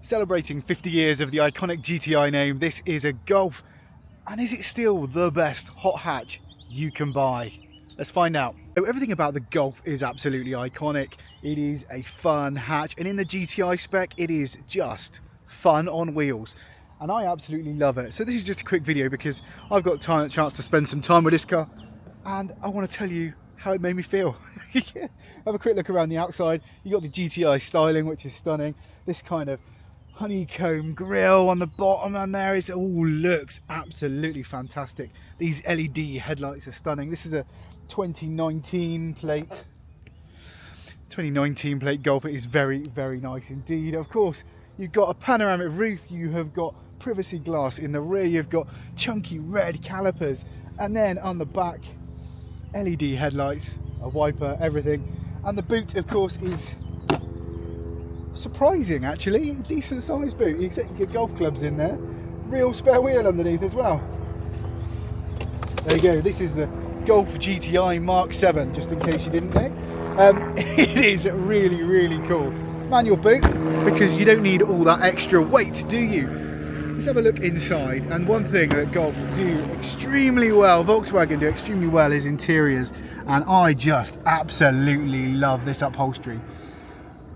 Celebrating 50 years of the iconic GTI name, this is a Golf, and is it still the best hot hatch you can buy? Let's find out. So everything about the Golf is absolutely iconic. It is a fun hatch, and in the GTI spec, it is just fun on wheels. And I absolutely love it. So this is just a quick video because I've got a chance to spend some time with this car, and I want to tell you how it made me feel. Have a quick look around the outside. You got the GTI styling, which is stunning. This kind of honeycomb grille on the bottom, and there it all looks absolutely fantastic. These LED headlights are stunning. This is a 2019 plate. 2019 plate Golf. It is very, very nice indeed. Of course, you've got a panoramic roof. You have got privacy glass in the rear. You've got chunky red calipers, and then on the back, LED headlights, a wiper, everything. And the boot, of course, is surprising actually. Decent sized boot. You can get golf clubs in there. Real spare wheel underneath as well. There you go. This is the Golf GTI Mark 7, just in case you didn't know. It is really, really cool. Manual boot, because you don't need all that extra weight, do you? Let's have a look inside. And one thing that Golf do extremely well, Volkswagen do extremely well, is interiors. And I just absolutely love this upholstery.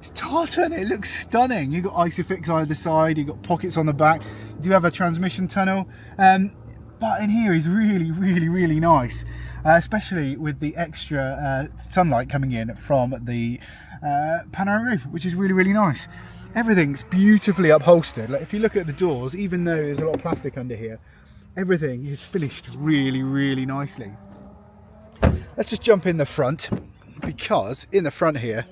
It's tartan, it looks stunning. You've got Isofix either side, you've got pockets on the back. You do have a transmission tunnel. But in here is really, really, really nice. Especially with the extra sunlight coming in from the panoramic roof, which is really, really nice. Everything's beautifully upholstered. Like if you look at the doors, even though there's a lot of plastic under here, everything is finished really, really nicely. Let's just jump in the front, because in the front here,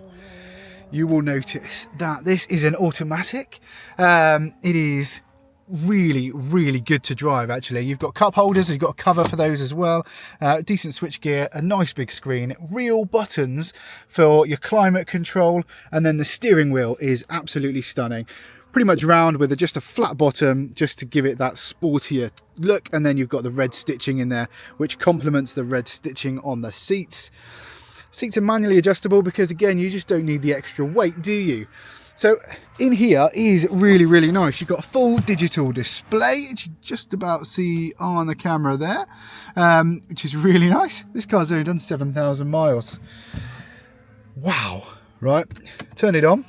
you will notice that this is an automatic. It is really, really good to drive actually. You've got cup holders, you've got a cover for those as well, decent switch gear, a nice big screen, real buttons for your climate control, and then the steering wheel is absolutely stunning. Pretty much round with just a flat bottom, just to give it that sportier look, and then you've got the red stitching in there, which complements the red stitching on the seats. Seats are manually adjustable because again, you just don't need the extra weight, do you? So in here is really, really nice. You've got a full digital display, which you just about see on the camera there, which is really nice. This car's only done 7,000 miles. Wow, right? Turn it on.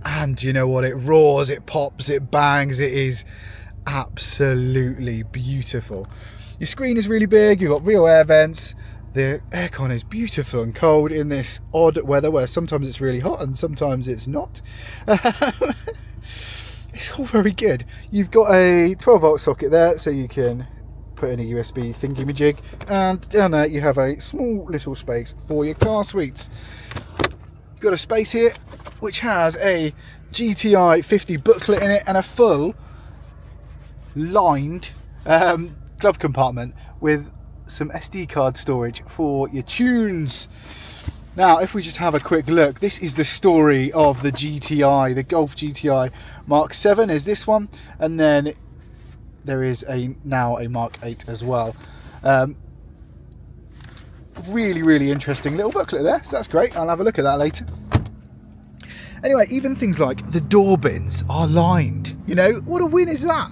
And you know what? It roars, it pops, it bangs. It is absolutely beautiful. Your screen is really big. You've got real air vents. The aircon is beautiful and cold in this odd weather where sometimes it's really hot and sometimes it's not. It's all very good. You've got a 12-volt socket there, so you can put in a USB thingy-majig, and down there you have a small little space for your car suites. You've got a space here which has a GTI 50 booklet in it and a full lined glove compartment with some SD card storage for your tunes. Now if we just have a quick look, this is the story of the GTI, the Golf GTI Mark 7 is this one, and then there is now a Mark 8 as well. Really, really interesting little booklet there, so that's great. I'll have a look at that later. Anyway, even things like the door bins are lined. You know, what a win is that?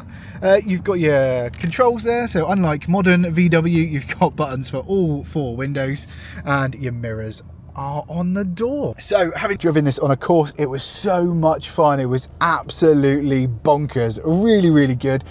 You've got your controls there, so unlike modern VW, you've got buttons for all 4 windows, and your mirrors are on the door. So having driven this on a course, it was so much fun. It was absolutely bonkers. Really, really good.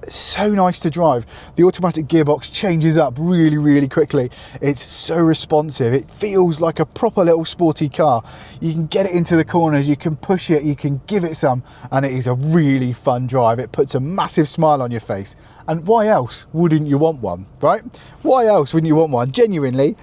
So nice to drive. The automatic gearbox changes up really, really quickly. It's so responsive. It feels like a proper little sporty car. You can get it into the corners, you can push it, you can give it some, and it is a really fun drive. It puts a massive smile on your face. And why else wouldn't you want one, right? Why else wouldn't you want one? Genuinely,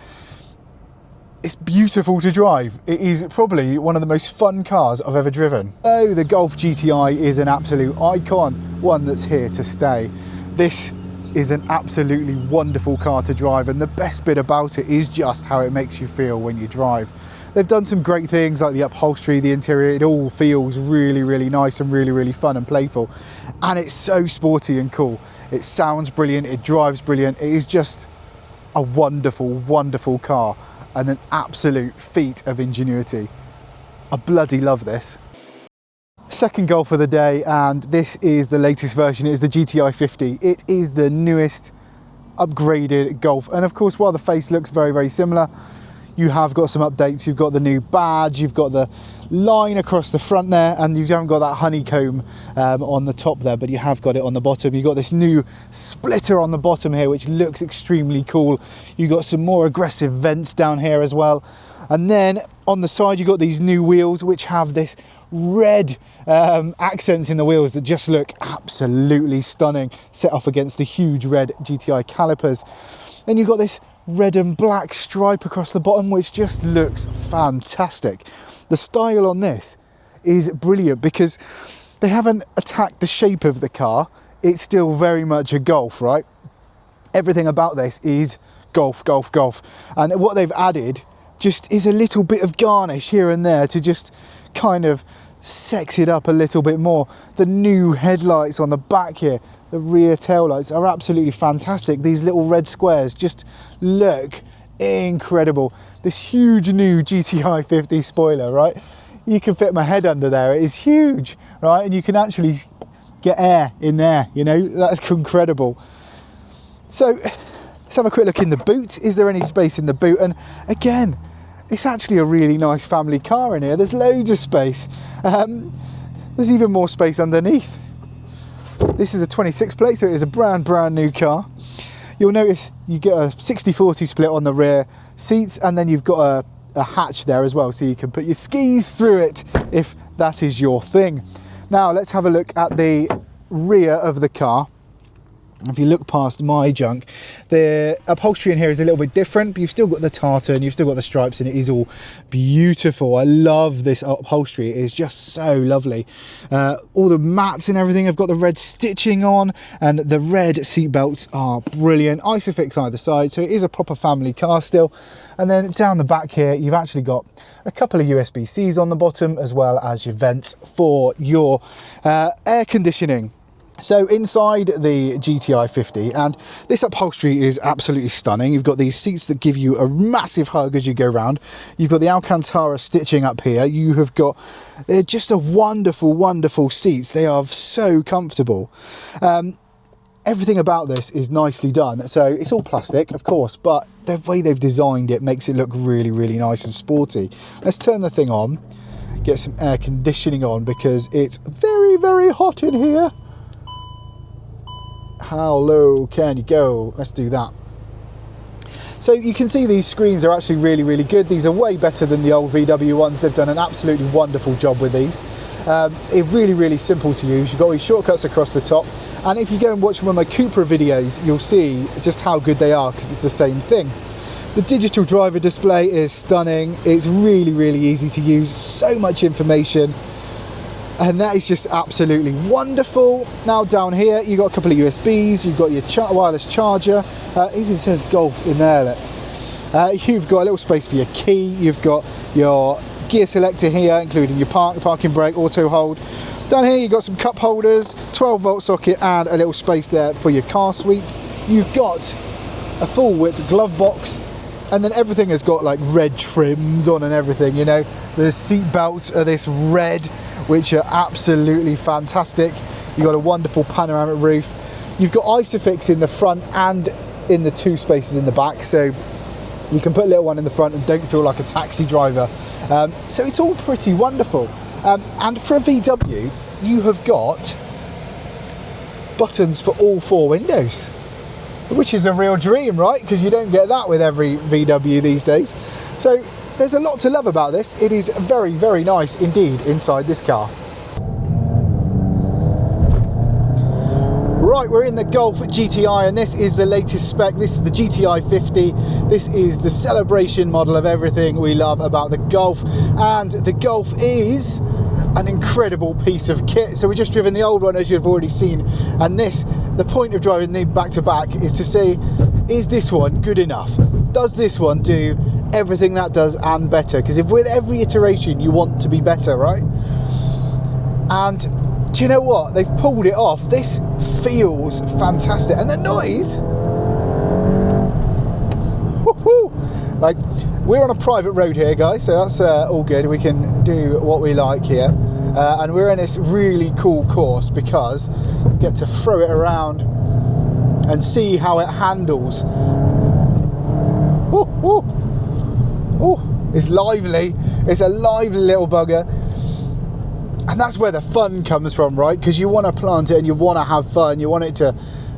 it's beautiful to drive. It is probably one of the most fun cars I've ever driven. Oh, the Golf GTI is an absolute icon, one that's here to stay. This is an absolutely wonderful car to drive, and the best bit about it is just how it makes you feel when you drive. They've done some great things like the upholstery, the interior. It all feels really, really nice and really, really fun and playful. And it's so sporty and cool. It sounds brilliant, it drives brilliant. It is just a wonderful, wonderful car and an absolute feat of ingenuity. I bloody love this. Second Golf of the day, and this is the latest version. It is the GTI 50. It is the newest upgraded Golf, and of course, while the face looks very, very similar, you have got some updates. You've got the new badge, you've got the line across the front there, and you haven't got that honeycomb on the top there, but you have got it on the bottom. You've got this new splitter on the bottom here, which looks extremely cool. You've got some more aggressive vents down here as well, and then on the side you've got these new wheels which have this red accents in the wheels that just look absolutely stunning, set off against the huge red GTI calipers. Then you've got this red and black stripe across the bottom, which just looks fantastic. The style on this is brilliant because they haven't attacked the shape of the car. It's still very much a Golf, right? Everything about this is Golf, Golf, Golf. And what they've added just is a little bit of garnish here and there to just kind of sex it up a little bit more. The new headlights on the back here, the rear tail lights are absolutely fantastic. These little red squares just look incredible. This huge new GTI 50 spoiler, right? You can fit my head under there. It is huge, right? And you can actually get air in there, you know, that's incredible. So let's have a quick look in the boot. Is there any space in the boot? And again, it's actually a really nice family car in here. There's loads of space. There's even more space underneath. This is a 26 plate, so it is a brand new car. You'll notice you get a 60-40 split on the rear seats, and then you've got a hatch there as well, so you can put your skis through it if that is your thing. Now let's have a look at the rear of the car. If you look past my junk, the upholstery in here is a little bit different, but you've still got the tartan, you've still got the stripes, and it is all beautiful. I love this upholstery. It is just so lovely. All the mats and everything have got the red stitching on, and the red seat belts are brilliant. Isofix either side, so it is a proper family car still. And then down the back here, you've actually got a couple of USB-Cs on the bottom, as well as your vents for your air conditioning. So inside the GTI 50, and this upholstery is absolutely stunning. You've got these seats that give you a massive hug as you go around. You've got the Alcantara stitching up here. You have got just a wonderful seats. They are so comfortable. Everything about this is nicely done. So it's all plastic, of course, but the way they've designed it makes it look really nice and sporty. Let's turn the thing on, get some air conditioning on, because it's very hot in here. How low can you go? Let's do that. So you can see these screens are actually really good. These are way better than the old VW ones. They've done an absolutely wonderful job with these. It's really simple to use. You've got all these shortcuts across the top, and if you go and watch one of my Cupra videos, you'll see just how good they are, because it's the same thing. The digital driver display is stunning. It's really easy to use. So much information. And that is just absolutely wonderful. Now down here, you've got a couple of USBs, you've got your wireless charger, even says Golf in there. Look. You've got a little space for your key, you've got your gear selector here, including your parking brake, auto hold. Down here you've got some cup holders, 12-volt socket, and a little space there for your car suites. You've got a full width glove box, and then everything has got like red trims on and everything, you know. The seat belts are this red, which are absolutely fantastic. You've got a wonderful panoramic roof. You've got Isofix in the front and in the two spaces in the back, so you can put a little one in the front and don't feel like a taxi driver. So it's all pretty wonderful. And for a VW, you have got buttons for all four windows, which is a real dream, right? Because you don't get that with every VW these days. So there's a lot to love about this. It is very nice indeed inside this car. Right, we're in the Golf GTI, and this is the latest spec. This is the GTI 50. This is the celebration model of everything we love about the Golf, and the Golf is an incredible piece of kit. So we've just driven the old one, as you've already seen, and the point of driving them back to back is to say, is this one good enough? Does this one do everything that does and better? Because if with every iteration you want to be better, right? And do you know what? They've pulled it off. This feels fantastic, and the noise, woohoo! Like, we're on a private road here, guys, so that's all good. We can do what we like here. And we're in this really cool course because we get to throw it around and see how it handles. Ooh, ooh. Ooh, it's lively. It's a lively little bugger. And that's where the fun comes from, right? Because you want to plant it and you want to have fun. You want it to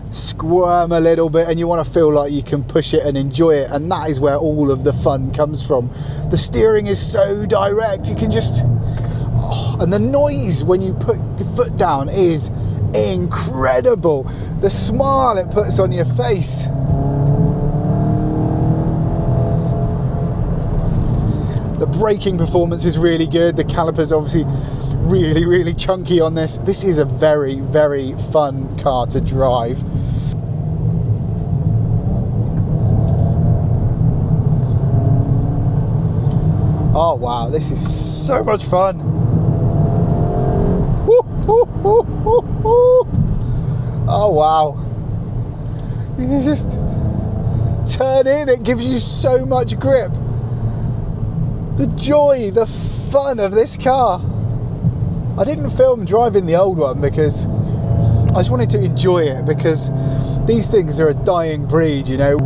squirm a little bit and you want to feel like you can push it and enjoy it. And that is where all of the fun comes from. The steering is so direct. You can just... Oh, and the noise when you put your foot down is incredible. The smile it puts on your face. The braking performance is really good. The calipers obviously really chunky on this. This is a very fun car to drive. Oh wow, this is so much fun. Woo, woo, woo, woo, woo. Oh wow. You can just turn in, it gives you so much grip. The joy, the fun of this car. I didn't film driving the old one because I just wanted to enjoy it, because these things are a dying breed, you know.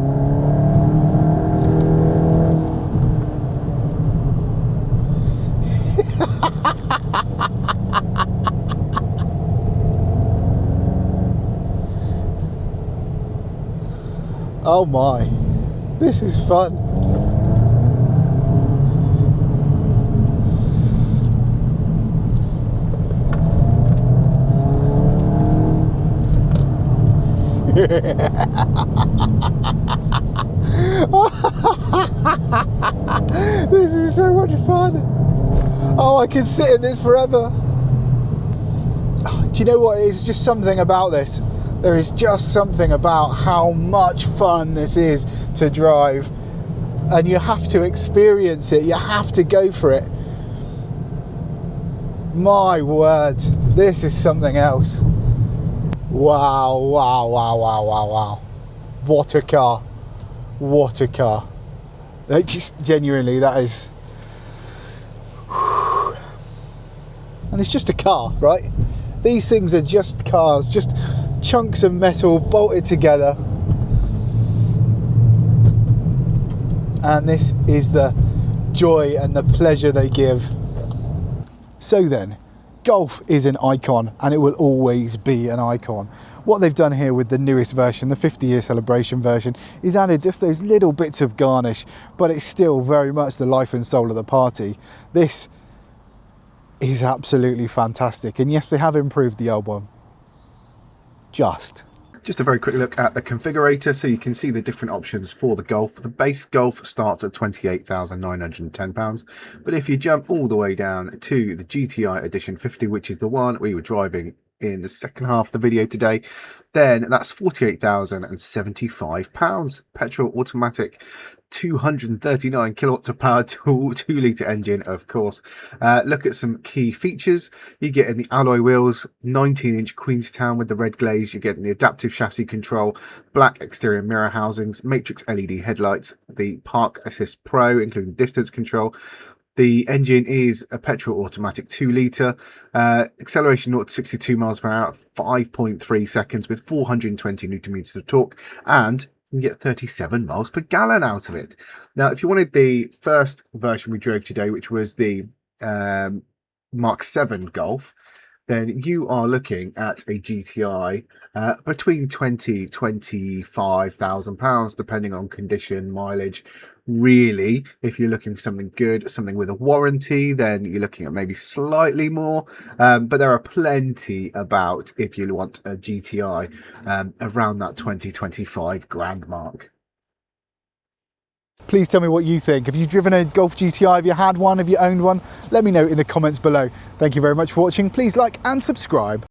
Oh my, this is fun. This is so much fun. Oh, I can sit in this forever. Do you know what? It's just something about this. There is just something about how much fun this is to drive, and you have to experience it. You have to go for it. My word, this is something else. Wow. What a car. What a car. It just genuinely, that is... And it's just a car, right? These things are just cars, just chunks of metal bolted together. And this is the joy and the pleasure they give. So then, Golf is an icon, and it will always be an icon. What they've done here with the newest version, the 50-year celebration version, is added just those little bits of garnish, but it's still very much the life and soul of the party. This is absolutely fantastic, and yes, they have improved the old one. Just a very quick look at the configurator, so you can see the different options for the Golf. The base Golf starts at £28,910, but if you jump all the way down to the GTI Edition 50, which is the one we were driving in the second half of the video today, then that's £48,075. Petrol automatic, 239 kilowatts of power, 2-litre engine, of course. Look at some key features. You get in the alloy wheels, 19-inch Queenstown with the red glaze. You get in the adaptive chassis control, black exterior mirror housings, matrix LED headlights, the Park Assist Pro, including distance control. The engine is a petrol automatic 2-litre, acceleration 0 to 62 miles per hour, 5.3 seconds with 420 newton meters of torque, and you can get 37 miles per gallon out of it. Now, if you wanted the first version we drove today, which was the Mark 7 Golf, then you are looking at a GTI between £20,000–25,000, depending on condition, mileage. Really, if you're looking for something good, something with a warranty, then you're looking at maybe slightly more, but there are plenty about if you want a GTI around that 20–25 grand mark. Please tell me what you think. Have you driven a Golf GTI? Have you had one? Have you owned one? Let me know in the comments below. Thank you very much for watching. Please like and subscribe.